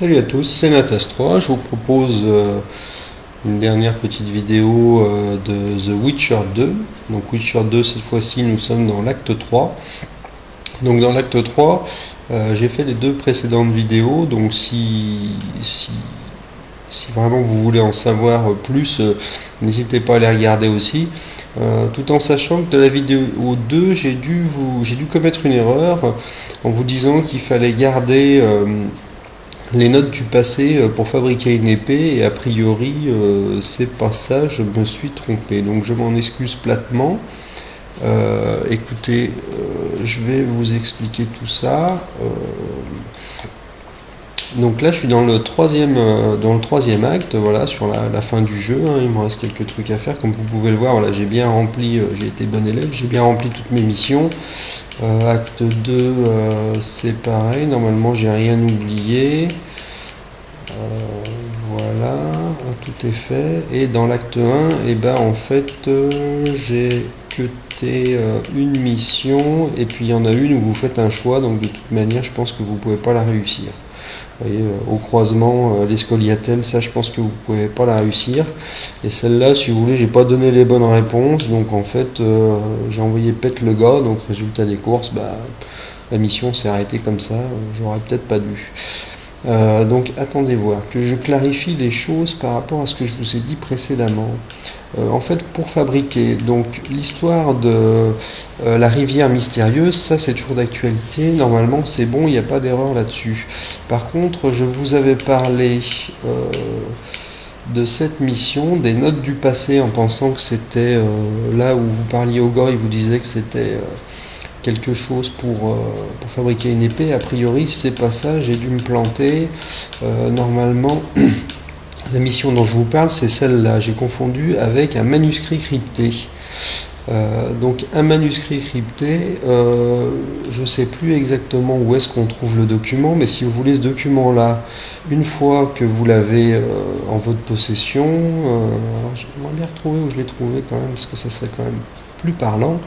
Salut à tous, c'est Natas3. Je vous propose une dernière petite vidéo de The Witcher 2. Donc Witcher 2, cette fois-ci, nous sommes dans l'acte 3. Donc dans l'acte 3, j'ai fait les deux précédentes vidéos. Donc si vraiment vous voulez en savoir plus, n'hésitez pas à les regarder aussi. Tout en sachant que de la vidéo 2, j'ai dû commettre une erreur en vous disant qu'il fallait garder les notes du passé pour fabriquer une épée, et a priori c'est pas ça, je me suis trompé, donc je m'en excuse platement. Écoutez, je vais vous expliquer tout ça. Donc là je suis dans le troisième acte, voilà, sur la fin du jeu, hein. Il me reste quelques trucs à faire, comme vous pouvez le voir. Voilà, j'ai bien rempli, j'ai été bon élève, j'ai bien rempli toutes mes missions. Acte 2, c'est pareil, normalement j'ai rien oublié. Voilà, tout est fait. Et dans l'acte 1, et ben en fait j'ai cuté une mission, et puis il y en a une où vous faites un choix, donc de toute manière je pense que vous pouvez pas la réussir. Vous voyez, au croisement, les scoliatelles, ça je pense que vous pouvez pas la réussir. Et celle-là, si vous voulez, j'ai pas donné les bonnes réponses, donc en fait j'ai envoyé pète le gars, donc résultat des courses, la mission s'est arrêtée comme ça, j'aurais peut-être pas dû. Donc attendez voir, que je clarifie les choses par rapport à ce que je vous ai dit précédemment. En fait, pour fabriquer, donc l'histoire de la rivière mystérieuse, ça c'est toujours d'actualité, normalement c'est bon, il n'y a pas d'erreur là-dessus. Par contre, je vous avais parlé de cette mission, des notes du passé, en pensant que c'était là où vous parliez au gars, il vous disait que c'était quelque chose pour fabriquer une épée. A priori c'est pas ça, j'ai dû me planter. Normalement la mission dont je vous parle, c'est celle-là, j'ai confondu avec un manuscrit crypté. Donc un manuscrit crypté, je sais plus exactement où est-ce qu'on trouve le document, mais si vous voulez ce document là, une fois que vous l'avez en votre possession, alors j'aimerais bien retrouver où je l'ai trouvé quand même, parce que ça serait quand même plus parlant.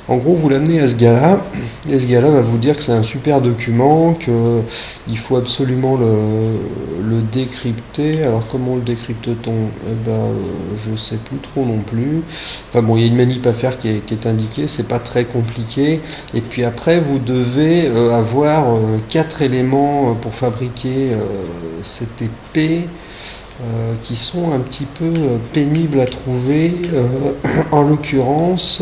En gros, vous l'amenez à ce gars-là, et ce gars-là va vous dire que c'est un super document, qu'il faut absolument le décrypter. Alors comment le décrypte-t-on? Je sais plus trop non plus. Enfin bon, il y a une manip à faire qui est indiquée, c'est pas très compliqué. Et puis après, vous devez avoir 4 éléments pour fabriquer cette épée. Qui sont un petit peu pénibles à trouver, en l'occurrence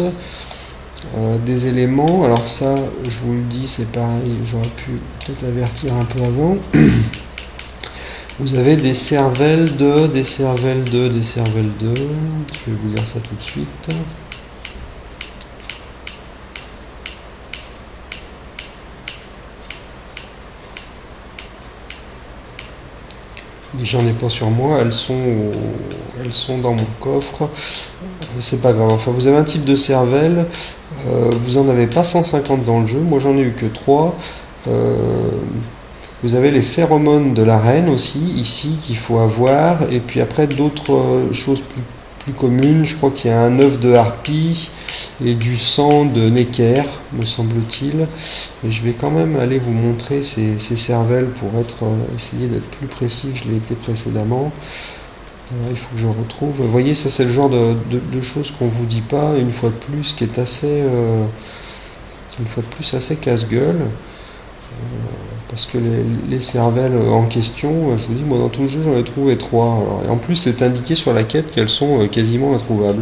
des éléments. Alors ça, je vous le dis, c'est pareil, j'aurais pu peut-être avertir un peu avant. Vous avez des cervelles des cervelles des cervelles je vais vous dire ça tout de suite. J'en ai pas sur moi, elles sont dans mon coffre, c'est pas grave. Enfin, vous avez un type de cervelle, vous en avez pas 150 dans le jeu, moi j'en ai eu que 3. Vous avez les phéromones de la reine aussi, ici, qu'il faut avoir, et puis après d'autres choses plus communes. Je crois qu'il y a un œuf de harpie et du sang de Necker, me semble-t-il. Et je vais quand même aller vous montrer ces cervelles pour essayer d'être plus précis que je l'ai été précédemment. Voilà, il faut que je retrouve. Vous voyez, ça c'est le genre de choses qu'on vous dit pas, une fois de plus, qui est assez casse-gueule. Parce que les cervelles en question, je vous dis, moi dans tout le jeu j'en ai trouvé 3. Alors, et en plus c'est indiqué sur la quête qu'elles sont quasiment introuvables.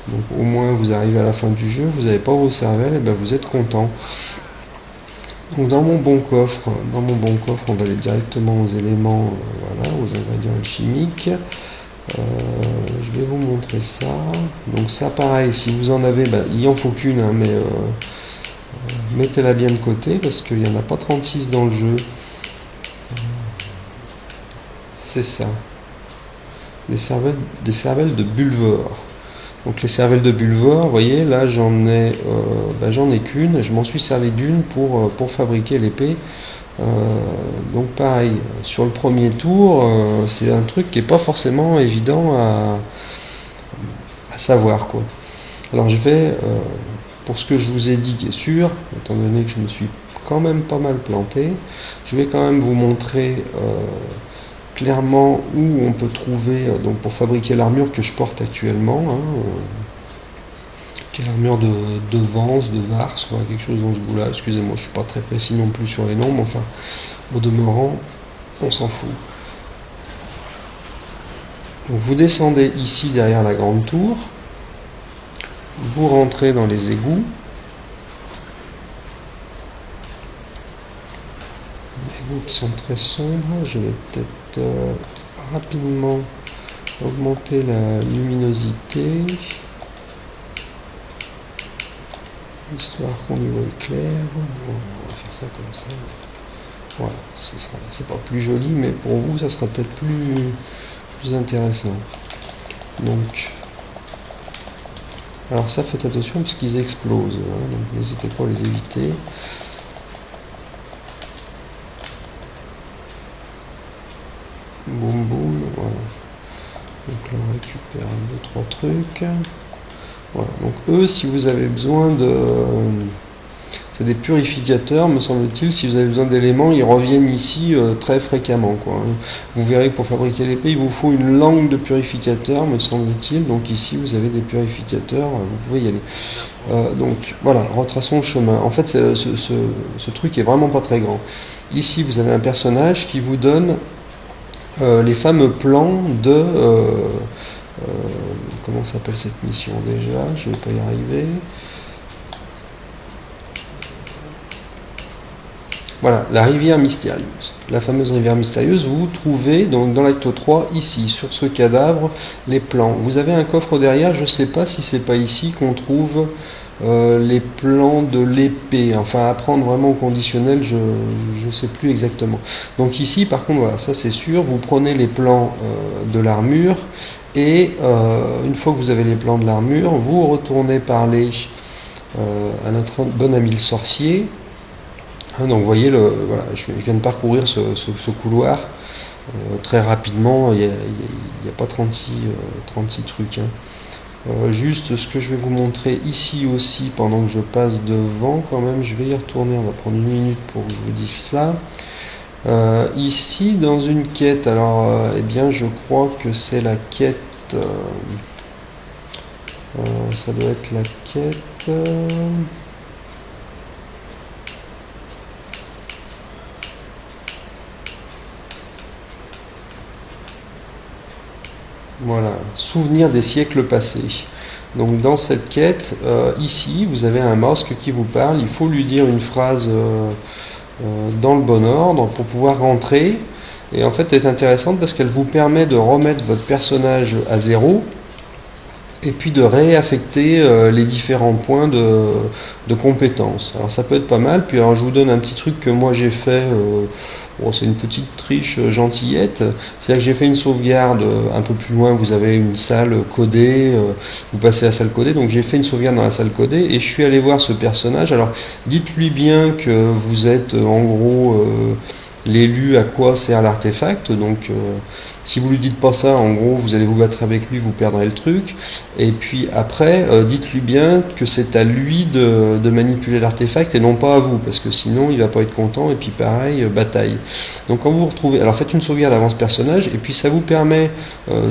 Donc au moins vous arrivez à la fin du jeu, vous n'avez pas vos cervelles, et ben vous êtes content. Donc dans mon bon coffre, on va aller directement aux éléments, voilà, aux ingrédients chimiques. Je vais vous montrer ça. Donc ça pareil, si vous en avez, il n'y en faut qu'une, hein, mais mettez-la bien de côté parce qu'il n'y en a pas 36 dans le jeu. C'est ça. Des cervelles de Bulvor. Donc les cervelles de Bulvor, vous voyez, là j'en ai qu'une. Je m'en suis servi d'une pour fabriquer l'épée. Donc pareil, sur le premier tour, c'est un truc qui n'est pas forcément évident à savoir, quoi. Alors je vais... pour ce que je vous ai dit qui est sûr, étant donné que je me suis quand même pas mal planté. Je vais quand même vous montrer clairement où on peut trouver, donc pour fabriquer l'armure que je porte actuellement, qui est l'armure de Vance, de Vars, voilà, quelque chose dans ce goût-là. Excusez-moi, je ne suis pas très précis non plus sur les noms, mais enfin, au demeurant, on s'en fout. Donc vous descendez ici derrière la grande tour, vous rentrez dans les égouts. Les égouts qui sont très sombres. Je vais peut-être rapidement augmenter la luminosité, histoire qu'on y voit clair. Bon, on va faire ça comme ça. Voilà, c'est pas plus joli, mais pour vous, ça sera peut-être plus intéressant. Donc, alors ça, faites attention parce qu'ils explosent, hein, donc n'hésitez pas à les éviter. Boum boum, voilà. Donc là on récupère 2-3 trucs. Voilà, donc eux, si vous avez besoin de... c'est des purificateurs, me semble-t-il. Si vous avez besoin d'éléments, ils reviennent ici très fréquemment, quoi. Vous verrez que pour fabriquer l'épée, il vous faut une langue de purificateur, me semble-t-il. Donc ici, vous avez des purificateurs, vous pouvez y aller. Donc voilà, retraçons le chemin. En fait, ce truc est vraiment pas très grand. Ici, vous avez un personnage qui vous donne les fameux plans de... comment s'appelle cette mission déjà? Je ne vais pas y arriver. Voilà, la rivière mystérieuse. La fameuse rivière mystérieuse, vous trouvez donc dans l'acte 3, ici, sur ce cadavre, les plans. Vous avez un coffre derrière, je ne sais pas si c'est pas ici qu'on trouve les plans de l'épée. Enfin, à prendre vraiment au conditionnel, je ne sais plus exactement. Donc ici, par contre, voilà, ça c'est sûr, vous prenez les plans de l'armure, et une fois que vous avez les plans de l'armure, vous retournez parler à notre bon ami le sorcier. Donc vous voyez, voilà, je viens de parcourir ce couloir très rapidement, il n'y a pas 36 trucs. Juste ce que je vais vous montrer ici aussi, pendant que je passe devant, quand même, je vais y retourner, on va prendre une minute pour que je vous dise ça. Ici, dans une quête, alors, eh bien, je crois que c'est la quête, ça doit être la quête... Voilà, souvenir des siècles passés. Donc dans cette quête, ici, vous avez un masque qui vous parle. Il faut lui dire une phrase dans le bon ordre pour pouvoir rentrer. Et en fait, elle est intéressante parce qu'elle vous permet de remettre votre personnage à zéro et puis de réaffecter les différents points de compétences. Alors ça peut être pas mal. Puis alors je vous donne un petit truc que moi j'ai fait. Bon, c'est une petite triche gentillette, c'est-à-dire que j'ai fait une sauvegarde un peu plus loin, vous avez une salle codée, vous passez à la salle codée, donc j'ai fait une sauvegarde dans la salle codée et je suis allé voir ce personnage. Alors dites-lui bien que vous êtes en gros l'élu à quoi sert l'artefact, donc si vous lui dites pas ça, en gros vous allez vous battre avec lui, vous perdrez le truc, et puis après dites-lui bien que c'est à lui de manipuler l'artefact et non pas à vous, parce que sinon il va pas être content, et puis pareil, bataille. Donc quand vous vous retrouvez, alors faites une sauvegarde avant ce personnage, et puis ça vous permet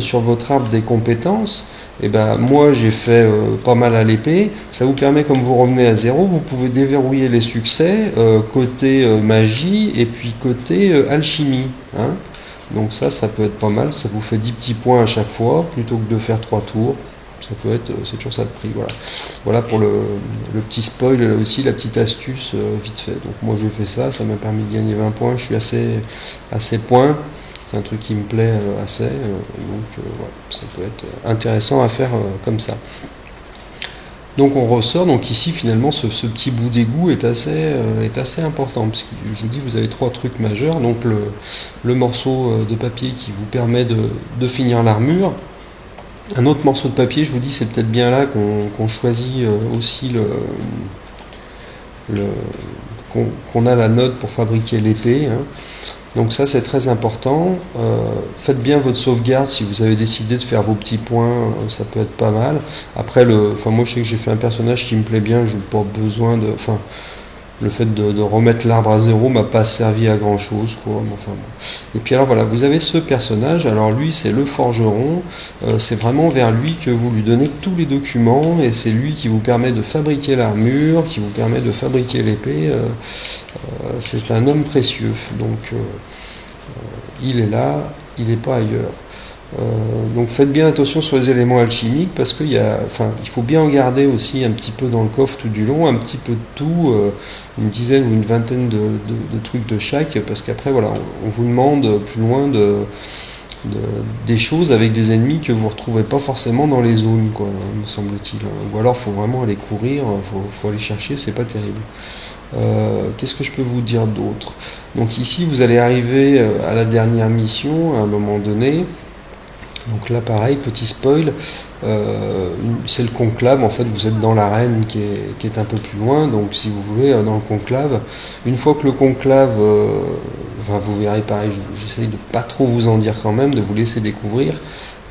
sur votre arbre des compétences, et ben moi j'ai fait pas mal à l'épée, ça vous permet, comme vous revenez à zéro, vous pouvez déverrouiller les succès côté magie et puis côté alchimie, hein. Donc ça peut être pas mal, ça vous fait 10 petits points à chaque fois plutôt que de faire 3 tours. Ça peut être, c'est toujours ça de prix. Voilà pour le petit spoil aussi, la petite astuce vite fait. Donc moi j'ai fait ça, ça m'a permis de gagner 20 points, je suis assez points. C'est un truc qui me plaît assez, donc voilà, ça peut être intéressant à faire comme ça. Donc on ressort, donc ici finalement ce petit bout d'égout est assez important, parce que je vous dis, vous avez 3 trucs majeurs, donc le morceau de papier qui vous permet de finir l'armure. Un autre morceau de papier, je vous dis, c'est peut-être bien là qu'on choisit aussi qu'on a la note pour fabriquer l'épée, hein. Donc ça c'est très important. Faites bien votre sauvegarde si vous avez décidé de faire vos petits points, ça peut être pas mal. Après moi je sais que j'ai fait un personnage qui me plaît bien, je n'ai pas besoin de... le fait de remettre l'arbre à zéro m'a pas servi à grand chose, quoi. Enfin, bon. Et puis alors voilà, vous avez ce personnage, alors lui c'est le forgeron, c'est vraiment vers lui que vous lui donnez tous les documents, et c'est lui qui vous permet de fabriquer l'armure, qui vous permet de fabriquer l'épée. C'est un homme précieux, donc il est là, il n'est pas ailleurs. Donc faites bien attention sur les éléments alchimiques parce qu'il il faut bien en garder aussi un petit peu dans le coffre tout du long, un petit peu de tout, une dizaine ou une vingtaine de trucs de chaque, parce qu'après voilà, on vous demande plus loin des choses avec des ennemis que vous ne retrouvez pas forcément dans les zones, quoi, me semble-t-il. Ou alors il faut vraiment aller courir, faut aller chercher, c'est pas terrible. Qu'est-ce que je peux vous dire d'autre? Donc ici vous allez arriver à la dernière mission à un moment donné. Donc là pareil, petit spoil, c'est le conclave, en fait vous êtes dans l'arène qui est un peu plus loin, donc si vous voulez dans le conclave, une fois que le conclave, vous verrez pareil, j'essaye de pas trop vous en dire quand même, de vous laisser découvrir,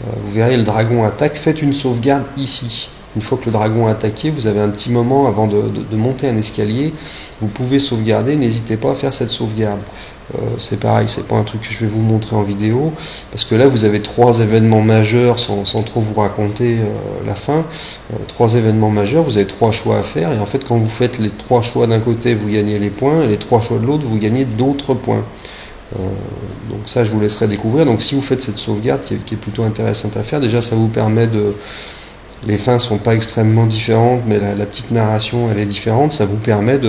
vous verrez le dragon attaque, faites une sauvegarde ici. Une fois que le dragon a attaqué, vous avez un petit moment avant de monter un escalier, vous pouvez sauvegarder, n'hésitez pas à faire cette sauvegarde. C'est pareil, c'est pas un truc que je vais vous montrer en vidéo, parce que là vous avez 3 événements majeurs, sans trop vous raconter la fin, 3 événements majeurs, vous avez 3 choix à faire, et en fait quand vous faites les 3 choix d'un côté, vous gagnez les points, et les 3 choix de l'autre, vous gagnez d'autres points. Donc ça je vous laisserai découvrir. Donc si vous faites cette sauvegarde qui est plutôt intéressante à faire, déjà ça vous permet de... Les fins sont pas extrêmement différentes, mais la petite narration elle est différente. Ça vous permet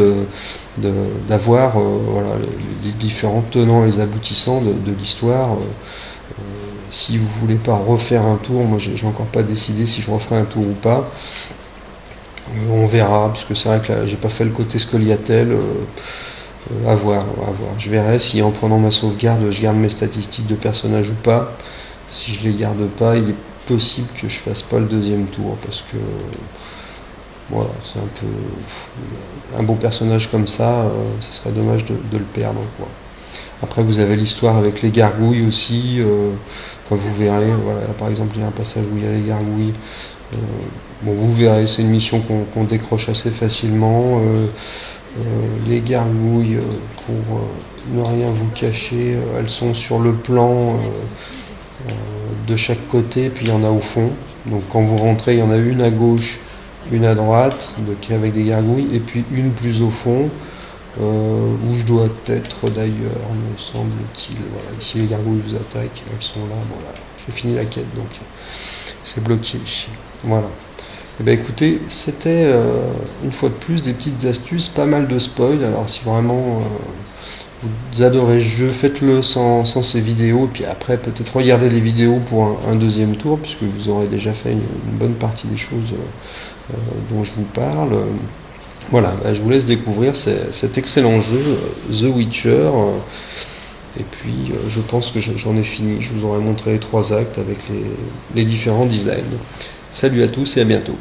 d'avoir voilà, les différents tenants et les aboutissants de l'histoire. Si vous voulez pas refaire un tour, moi j'ai encore pas décidé si je referai un tour ou pas. On verra, parce que c'est vrai que là j'ai pas fait le côté Scoliatel. À voir. Je verrai si en prenant ma sauvegarde je garde mes statistiques de personnage ou pas. Si je les garde pas, il est possible que je fasse pas le deuxième tour, parce que voilà, c'est un peu un bon personnage comme ça, ce serait dommage de le perdre, quoi. Après vous avez l'histoire avec les gargouilles aussi, vous verrez, voilà, là, par exemple il y a un passage où il y a les gargouilles, bon vous verrez, c'est une mission qu'on décroche assez facilement. Les gargouilles, pour ne rien vous cacher, elles sont sur le plan de chaque côté, puis il y en a au fond. Donc quand vous rentrez, il y en a une à gauche, une à droite, donc avec des gargouilles, et puis une plus au fond, où je dois être d'ailleurs, me semble-t-il. Voilà, ici les gargouilles vous attaquent, elles sont là, voilà, j'ai fini la quête, donc c'est bloqué. Voilà. Eh bien écoutez, c'était une fois de plus des petites astuces, pas mal de spoil. Alors si vraiment vous adorez ce jeu, faites-le sans ces vidéos, et puis après peut-être regardez les vidéos pour un deuxième tour, puisque vous aurez déjà fait une bonne partie des choses dont je vous parle. Voilà, je vous laisse découvrir cet excellent jeu, The Witcher. Et puis je pense que j'en ai fini, je vous aurai montré les 3 actes avec les différents designs. Salut à tous et à bientôt.